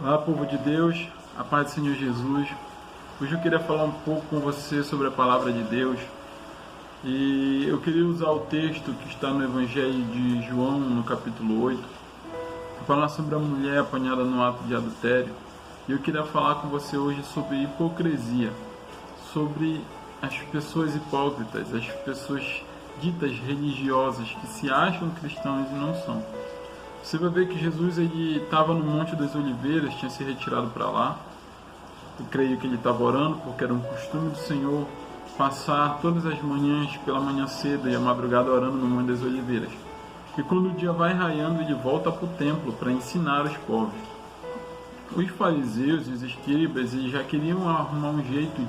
Olá, povo de Deus, a paz do Senhor Jesus. Hoje eu queria falar um pouco com você sobre a palavra de Deus. E eu queria usar o texto que está no Evangelho de João, no capítulo 8, para falar sobre a mulher apanhada no ato de adultério. E eu queria falar com você hoje sobre hipocrisia, sobre as pessoas hipócritas, as pessoas ditas religiosas que se acham cristãos e não são. Você vai ver que Jesus estava no Monte das Oliveiras, tinha se retirado para lá. Eu creio que ele estava orando, porque era um costume do Senhor passar todas as manhãs, pela manhã cedo e a madrugada orando no Monte das Oliveiras. E quando o dia vai raiando, ele volta para o templo para ensinar os povos. Os fariseus e os escribas já queriam arrumar um jeito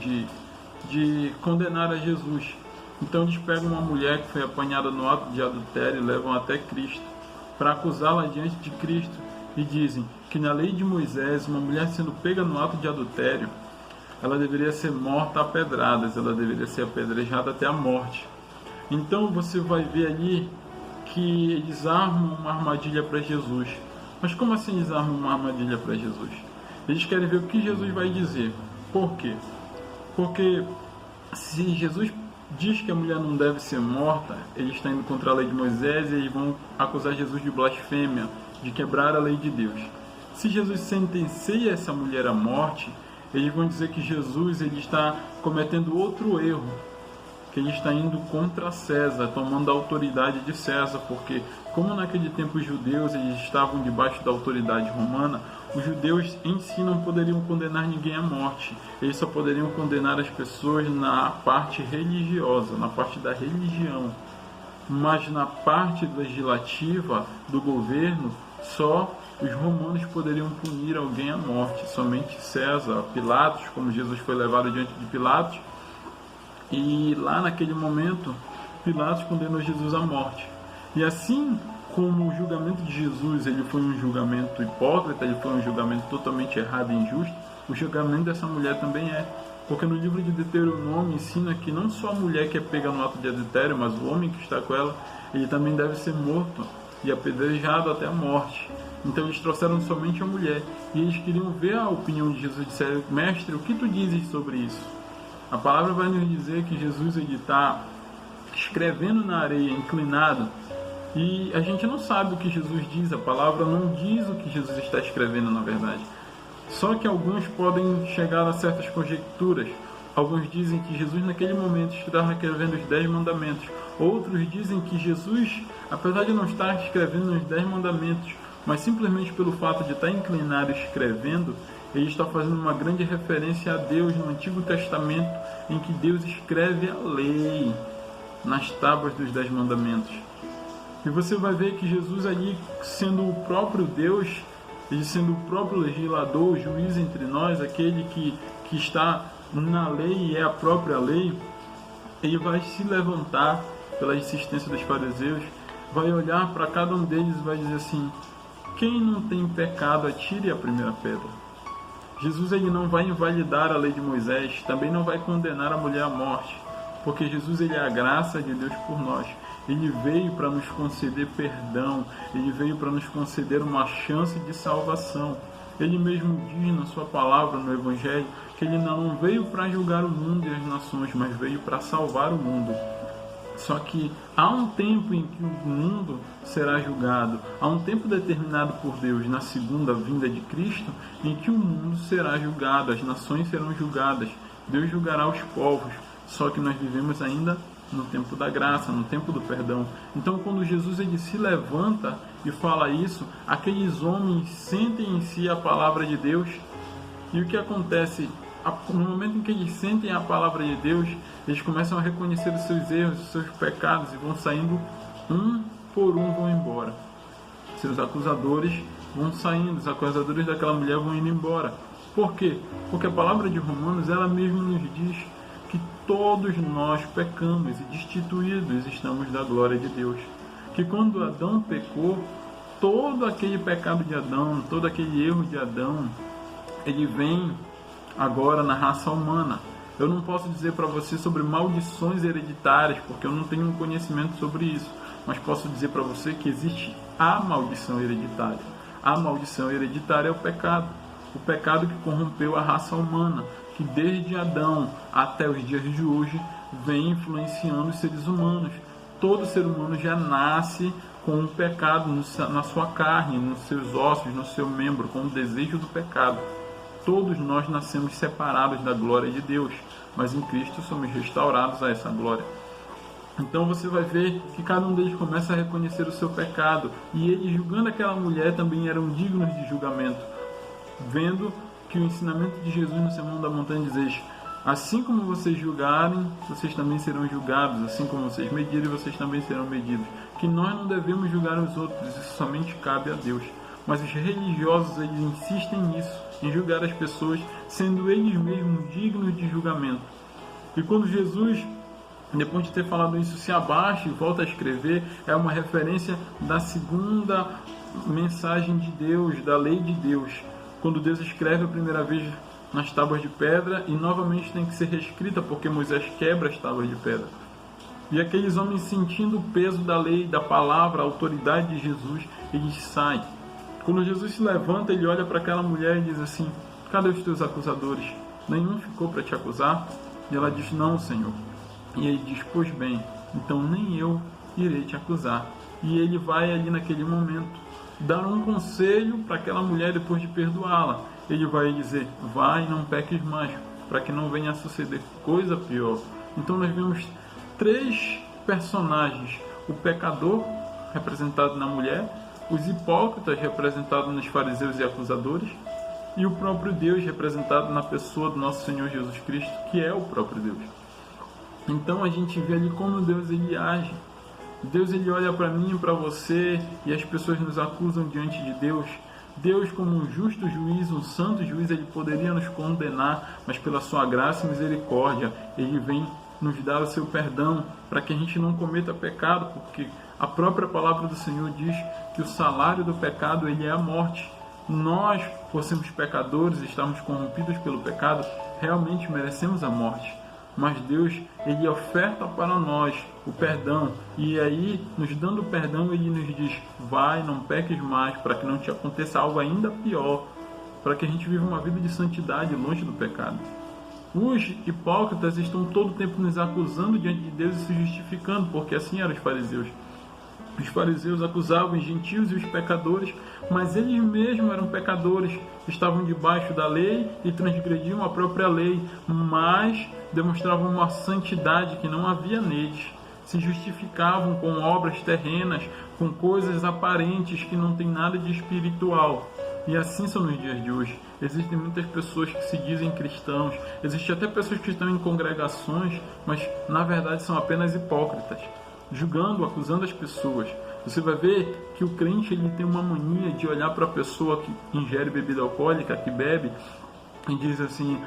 de condenar a Jesus. Então eles pegam uma mulher que foi apanhada no ato de adultério e levam até Cristo, para acusá-la diante de Cristo, e dizem que na lei de Moisés, uma mulher sendo pega no ato de adultério, ela deveria ser morta a pedradas, ela deveria ser apedrejada até a morte. Então você vai ver ali que eles armam uma armadilha para Jesus. Mas como assim eles armam uma armadilha para Jesus? Eles querem ver o que Jesus vai dizer. Por quê? Porque se Jesus diz que a mulher não deve ser morta, ele está indo contra a lei de Moisés e eles vão acusar Jesus de blasfêmia, de quebrar a lei de Deus. Se Jesus sentencia essa mulher à morte, eles vão dizer que Jesus ele está cometendo outro erro, que ele está indo contra César, tomando a autoridade de César, porque como naquele tempo os judeus eles estavam debaixo da autoridade romana, os judeus em si não poderiam condenar ninguém à morte, eles só poderiam condenar as pessoas na parte religiosa, na parte da religião, mas na parte legislativa do governo, só os romanos poderiam punir alguém à morte, somente César, Pilatos, como Jesus foi levado diante de Pilatos, e lá naquele momento Pilatos condenou Jesus à morte. E assim como o julgamento de Jesus ele foi um julgamento hipócrita, ele foi um julgamento totalmente errado e injusto, o julgamento dessa mulher também é. Porque no livro de Deuteronômio ensina que não só a mulher que é pega no ato de adultério, mas o homem que está com ela, ele também deve ser morto e apedrejado até a morte. Então eles trouxeram somente a mulher. E eles queriam ver a opinião de Jesus. Disseram: mestre, o que tu dizes sobre isso? A palavra vai nos dizer que Jesus está escrevendo na areia, inclinado. E a gente não sabe o que Jesus diz. A palavra não diz o que Jesus está escrevendo, na verdade. Só que alguns podem chegar a certas conjecturas. Alguns dizem que Jesus naquele momento estava escrevendo os 10 mandamentos. Outros dizem que Jesus, apesar de não estar escrevendo os 10 mandamentos, mas simplesmente pelo fato de estar inclinado escrevendo, ele está fazendo uma grande referência a Deus no Antigo Testamento, em que Deus escreve a lei nas tábuas dos 10 mandamentos. E você vai ver que Jesus ali, sendo o próprio Deus, ele sendo o próprio legislador, o juiz entre nós, aquele que está na lei e é a própria lei, ele vai se levantar pela insistência dos fariseus, vai olhar para cada um deles e vai dizer assim: quem não tem pecado, atire a primeira pedra. Jesus ele não vai invalidar a lei de Moisés, também não vai condenar a mulher à morte, porque Jesus ele é a graça de Deus por nós. Ele veio para nos conceder perdão, ele veio para nos conceder uma chance de salvação. Ele mesmo diz na sua palavra, no Evangelho, que ele não veio para julgar o mundo e as nações, mas veio para salvar o mundo. Só que há um tempo em que o mundo será julgado, há um tempo determinado por Deus na segunda vinda de Cristo, em que o mundo será julgado, as nações serão julgadas, Deus julgará os povos, só que nós vivemos ainda no tempo da graça, no tempo do perdão. Então quando Jesus ele se levanta e fala isso, aqueles homens sentem em si a palavra de Deus, e o que acontece? No momento em que eles sentem a palavra de Deus, eles começam a reconhecer os seus erros, os seus pecados, e vão saindo um por um, vão embora. Seus acusadores vão saindo, os acusadores daquela mulher vão indo embora. Por quê? Porque a palavra de Romanos, ela mesma nos diz que todos nós pecamos e destituídos estamos da glória de Deus. Que quando Adão pecou, todo aquele pecado de Adão, todo aquele erro de Adão, ele vem agora na raça humana. Eu não posso dizer para você sobre maldições hereditárias, porque eu não tenho um conhecimento sobre isso, mas posso dizer para você que existe a maldição hereditária. A maldição hereditária é o pecado. o pecado que corrompeu a raça humana, que desde Adão até os dias de hoje vem influenciando os seres humanos. Todo ser humano já nasce com um pecado na sua carne, nos seus ossos, no seu membro, com o desejo do pecado. Todos nós nascemos separados da glória de Deus, mas em Cristo somos restaurados a essa glória. Então você vai ver que cada um deles começa a reconhecer o seu pecado, e eles, julgando aquela mulher, também eram dignos de julgamento, vendo que o ensinamento de Jesus no Sermão da Montanha diz: assim como vocês julgarem, vocês também serão julgados, assim como vocês medirem, vocês também serão medidos. Que nós não devemos julgar os outros, isso somente cabe a Deus. Mas os religiosos, eles insistem nisso, em julgar as pessoas, sendo eles mesmos dignos de julgamento. E quando Jesus, depois de ter falado isso, se abaixa e volta a escrever, é uma referência da segunda mensagem de Deus, da lei de Deus. Quando Deus escreve a primeira vez nas tábuas de pedra e novamente tem que ser reescrita porque Moisés quebra as tábuas de pedra. E aqueles homens, sentindo o peso da lei, da palavra, a autoridade de Jesus, eles saem. Quando Jesus se levanta, ele olha para aquela mulher e diz assim: cadê os teus acusadores? Nenhum ficou para te acusar? E ela diz: não, Senhor. E ele diz: pois bem, então nem eu irei te acusar. E ele vai ali naquele momento dar um conselho para aquela mulher depois de perdoá-la. Ele vai dizer: vai e não peques mais, para que não venha a suceder coisa pior. Então nós vemos três personagens: o pecador, representado na mulher, os hipócritas, representados nos fariseus e acusadores, e o próprio Deus, representado na pessoa do nosso Senhor Jesus Cristo, que é o próprio Deus. Então a gente vê ali como Deus ele age. Deus ele olha para mim e para você, e as pessoas nos acusam diante de Deus. Deus, como um justo juiz, um santo juiz, ele poderia nos condenar, mas pela sua graça e misericórdia, ele vem nos dar o seu perdão, para que a gente não cometa pecado, porque a própria palavra do Senhor diz que o salário do pecado ele é a morte. Nós, por sermos pecadores e estarmos corrompidos pelo pecado, realmente merecemos a morte. Mas Deus, ele oferta para nós o perdão, e aí, nos dando o perdão, ele nos diz: vai, não peques mais, para que não te aconteça algo ainda pior, para que a gente viva uma vida de santidade longe do pecado. Os hipócritas estão todo o tempo nos acusando diante de Deus e se justificando, porque assim eram os fariseus. Os fariseus acusavam os gentios e os pecadores, mas eles mesmos eram pecadores, estavam debaixo da lei e transgrediam a própria lei, mas demonstravam uma santidade que não havia neles. Se justificavam com obras terrenas, com coisas aparentes que não tem nada de espiritual. E assim são nos dias de hoje. Existem muitas pessoas que se dizem cristãos, existem até pessoas que estão em congregações, mas na verdade são apenas hipócritas, julgando, acusando as pessoas. Você vai ver que o crente ele tem uma mania de olhar para a pessoa que ingere bebida alcoólica, que bebe, e diz assim: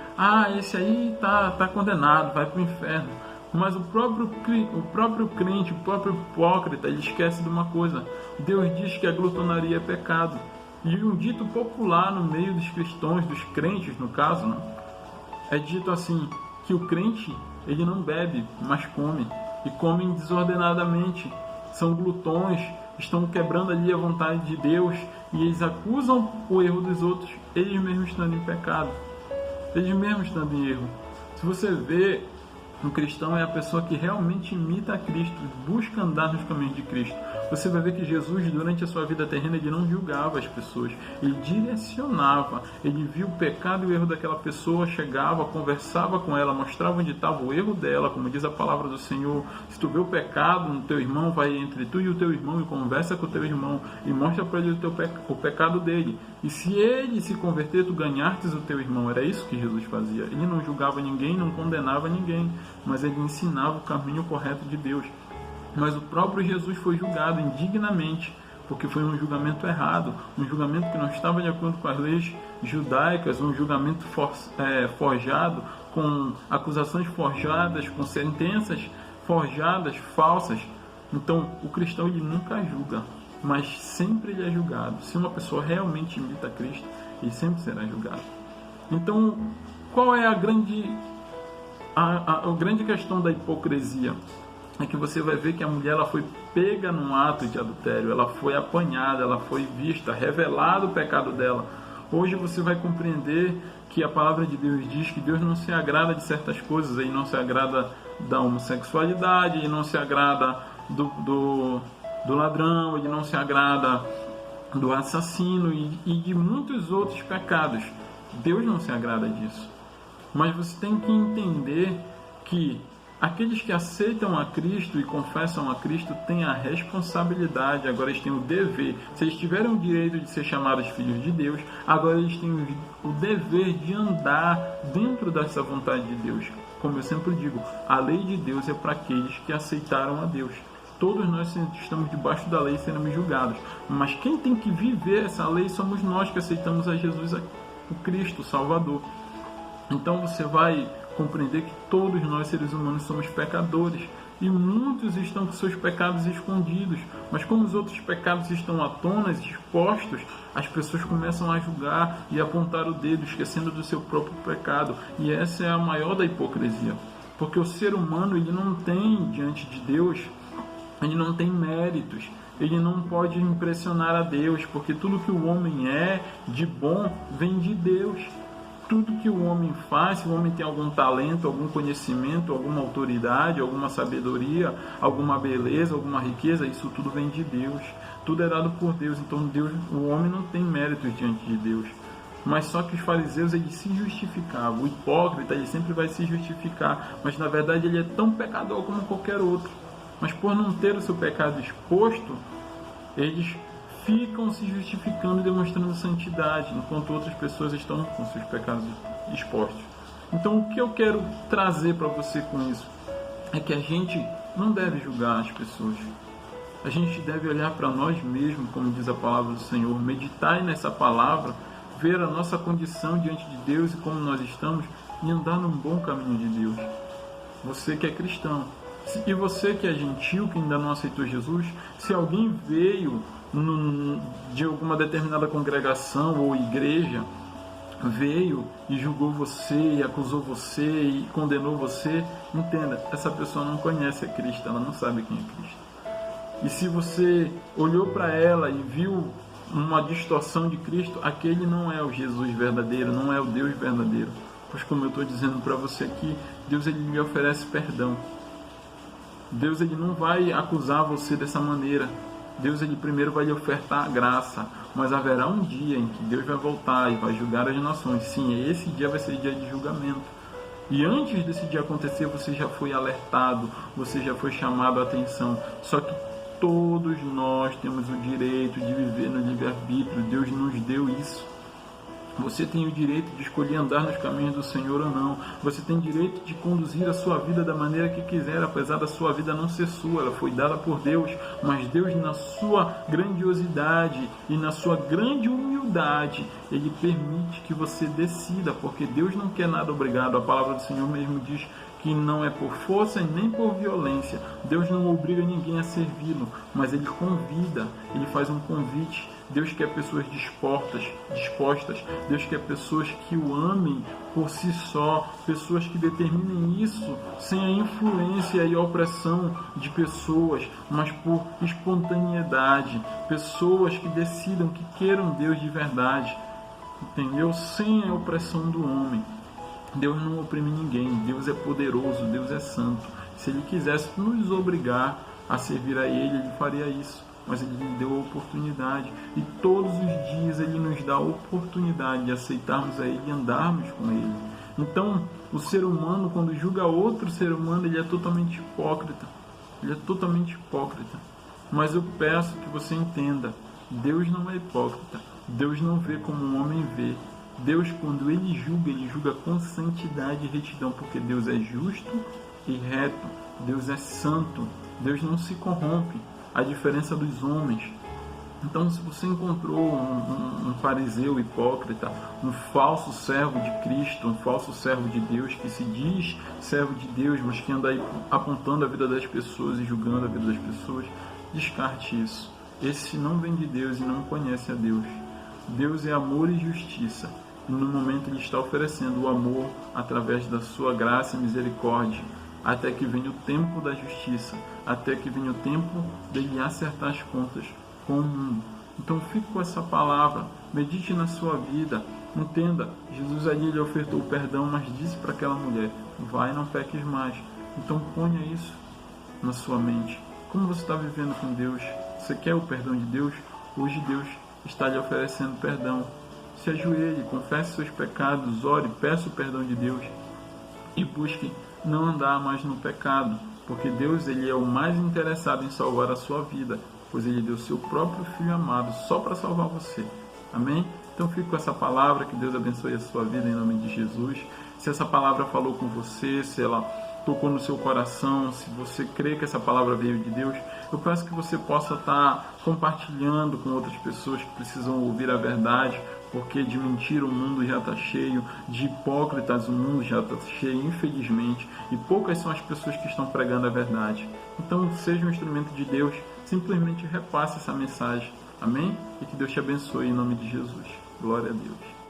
esse aí tá condenado, vai para o inferno. Mas o próprio crente, o próprio hipócrita, ele esquece de uma coisa: Deus diz que a glutonaria é pecado. E um dito popular no meio dos cristãos, dos crentes no caso, né, é dito assim, que o crente ele não bebe, mas come, e comem desordenadamente, são glutões, estão quebrando ali a vontade de Deus, e eles acusam o erro dos outros, eles mesmos estando em pecado, eles mesmos estando em erro. Se você vê, um cristão é a pessoa que realmente imita a Cristo, busca andar nos caminhos de Cristo. Você vai ver que Jesus, durante a sua vida terrena, ele não julgava as pessoas, ele direcionava, ele via o pecado e o erro daquela pessoa, chegava, conversava com ela, mostrava onde estava o erro dela, como diz a palavra do Senhor. Se tu vê o pecado no teu irmão, vai entre tu e o teu irmão e conversa com o teu irmão e mostra para ele o pecado dele. E se ele se converter, tu ganhartes o teu irmão. Era isso que Jesus fazia. Ele não julgava ninguém, não condenava ninguém, mas ele ensinava o caminho correto de Deus. Mas o próprio Jesus foi julgado indignamente, porque foi um julgamento errado, um julgamento que não estava de acordo com as leis judaicas, um julgamento forjado, com acusações forjadas, com sentenças forjadas, falsas. Então, o cristão ele nunca julga, mas sempre ele é julgado. Se uma pessoa realmente imita Cristo, ele sempre será julgado. Então, qual é a grande questão da hipocrisia? É que você vai ver que a mulher ela foi pega num ato de adultério, ela foi apanhada, ela foi vista, revelado o pecado dela. Hoje você vai compreender que a palavra de Deus diz que Deus não se agrada de certas coisas. Ele não se agrada da homossexualidade, ele não se agrada do ladrão, ele não se agrada do assassino e de muitos outros pecados. Deus não se agrada disso. Mas você tem que entender que aqueles que aceitam a Cristo e confessam a Cristo têm a responsabilidade, agora eles têm o dever. Se eles tiverem o direito de ser chamados filhos de Deus, agora eles têm o dever de andar dentro dessa vontade de Deus. Como eu sempre digo, a lei de Deus é para aqueles que aceitaram a Deus. Todos nós estamos debaixo da lei sendo julgados. Mas quem tem que viver essa lei somos nós que aceitamos a Jesus, o Cristo, o Salvador. Então você vai compreender que todos nós, seres humanos, somos pecadores. E muitos estão com seus pecados escondidos. Mas como os outros pecados estão à tona, expostos, as pessoas começam a julgar e apontar o dedo, esquecendo do seu próprio pecado. E essa é a maior da hipocrisia. Porque o ser humano, ele não tem, diante de Deus, ele não tem méritos. Ele não pode impressionar a Deus, porque tudo que o homem é de bom vem de Deus. Tudo que o homem faz, se o homem tem algum talento, algum conhecimento, alguma autoridade, alguma sabedoria, alguma beleza, alguma riqueza, isso tudo vem de Deus. Tudo é dado por Deus. Então Deus, o homem não tem méritos diante de Deus. Mas só que os fariseus, eles se justificavam. O hipócrita, ele sempre vai se justificar. Mas na verdade ele é tão pecador como qualquer outro. Mas por não ter o seu pecado exposto, eles ficam se justificando e demonstrando santidade, enquanto outras pessoas estão com seus pecados expostos. Então o que eu quero trazer para você com isso é que a gente não deve julgar as pessoas. A gente deve olhar para nós mesmos, como diz a palavra do Senhor, meditar nessa palavra, ver a nossa condição diante de Deus e como nós estamos e andar num bom caminho de Deus. Você que é cristão, e você que é gentil, que ainda não aceitou Jesus, se alguém veio de alguma determinada congregação ou igreja, veio e julgou você, e acusou você, e condenou você, entenda, essa pessoa não conhece a Cristo, ela não sabe quem é Cristo. E se você olhou para ela e viu uma distorção de Cristo, aquele não é o Jesus verdadeiro, não é o Deus verdadeiro. Pois como eu estou dizendo para você aqui, Deus ele lhe oferece perdão. Deus ele não vai acusar você dessa maneira. Deus ele primeiro vai lhe ofertar a graça, mas haverá um dia em que Deus vai voltar e vai julgar as nações. Sim, esse dia vai ser dia de julgamento. E antes desse dia acontecer, você já foi alertado, você já foi chamado a atenção. Só que todos nós temos o direito de viver no livre-arbítrio. Deus nos deu isso. Você tem o direito de escolher andar nos caminhos do Senhor ou não. Você tem direito de conduzir a sua vida da maneira que quiser, apesar da sua vida não ser sua. Ela foi dada por Deus, mas Deus, na sua grandiosidade e na sua grande humildade, Ele permite que você decida, porque Deus não quer nada obrigado. A palavra do Senhor mesmo diz que não é por força e nem por violência. Deus não obriga ninguém a servi-lo, mas Ele convida, Ele faz um convite. Deus quer pessoas dispostas. Deus quer pessoas que o amem por si só, pessoas que determinem isso sem a influência e a opressão de pessoas, mas por espontaneidade. Pessoas que decidam que queiram Deus de verdade, entendeu? Sem a opressão do homem. Deus não oprime ninguém, Deus é poderoso, Deus é santo. Se Ele quisesse nos obrigar a servir a Ele, Ele faria isso. Mas Ele nos deu a oportunidade. E todos os dias Ele nos dá a oportunidade de aceitarmos a Ele e andarmos com Ele. Então, o ser humano, quando julga outro ser humano, ele é totalmente hipócrita. Ele é totalmente hipócrita. Mas eu peço que você entenda, Deus não é hipócrita. Deus não vê como um homem vê. Deus, quando Ele julga com santidade e retidão, porque Deus é justo e reto. Deus é santo. Deus não se corrompe. A diferença dos homens. Então, se você encontrou um fariseu hipócrita, um falso servo de Cristo, um falso servo de Deus, que se diz servo de Deus, mas que anda aí apontando a vida das pessoas e julgando a vida das pessoas, descarte isso. Esse não vem de Deus e não conhece a Deus. Deus é amor e justiça. E no momento Ele está oferecendo o amor através da sua graça e misericórdia, até que venha o tempo da justiça, até que venha o tempo dele acertar as contas com o mundo. Então fique com essa palavra, medite na sua vida, entenda, Jesus ali lhe ofertou o perdão, mas disse para aquela mulher, vai, não peques mais. Então ponha isso na sua mente. Como você está vivendo com Deus? Você quer o perdão de Deus? Hoje Deus está lhe oferecendo perdão. Se ajoelhe, confesse seus pecados, ore, peça o perdão de Deus e busque não andar mais no pecado, porque Deus ele é o mais interessado em salvar a sua vida, pois Ele deu seu próprio Filho amado só para salvar você. Amém? Então fique com essa palavra, que Deus abençoe a sua vida em nome de Jesus. Se essa palavra falou com você, se ela tocou no seu coração, se você crê que essa palavra veio de Deus, eu peço que você possa estar compartilhando com outras pessoas que precisam ouvir a verdade, porque de mentira o mundo já está cheio, de hipócritas o mundo já está cheio, infelizmente, e poucas são as pessoas que estão pregando a verdade. Então seja um instrumento de Deus, simplesmente repasse essa mensagem. Amém? E que Deus te abençoe em nome de Jesus. Glória a Deus.